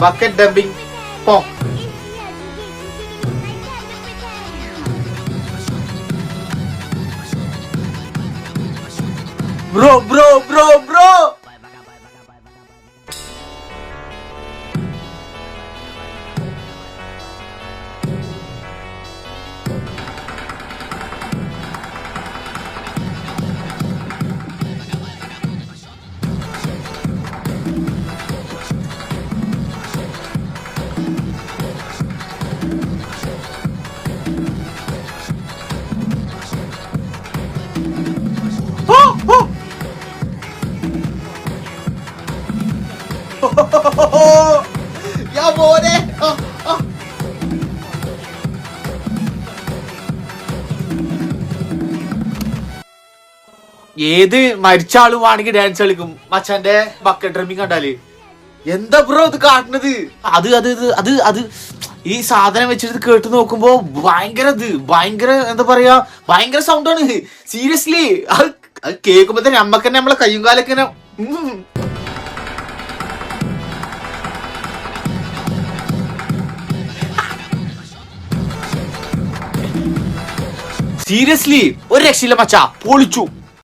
Bucket dumping പോക്ക്. Bro bro bro bro ഏത് മരിച്ച ആളും ആണെങ്കിൽ ഡാൻസ് കളിക്കും മച്ചാന്റെ ബക്കറ്റ് ഡ്രമ്മിങ് കണ്ടാല്. എന്താ ബ്രോ ഇത് കാട്ടുന്നത്? അത് അത് അത് അത് ഈ സാധനം വെച്ചിട്ട് കേട്ട് നോക്കുമ്പോ ഭയങ്കര എന്താ പറയാ, ഭയങ്കര സൗണ്ടാണ്. സീരിയസ്ലി അത് കേൾക്കുമ്പോ തന്നെ നമ്മക്ക് തന്നെ നമ്മളെ കയ്യും കാലൊക്കെ സീരിയസ്ലി ഒരു രക്ഷയില്ല മച്ചാ, പൊളിച്ചു.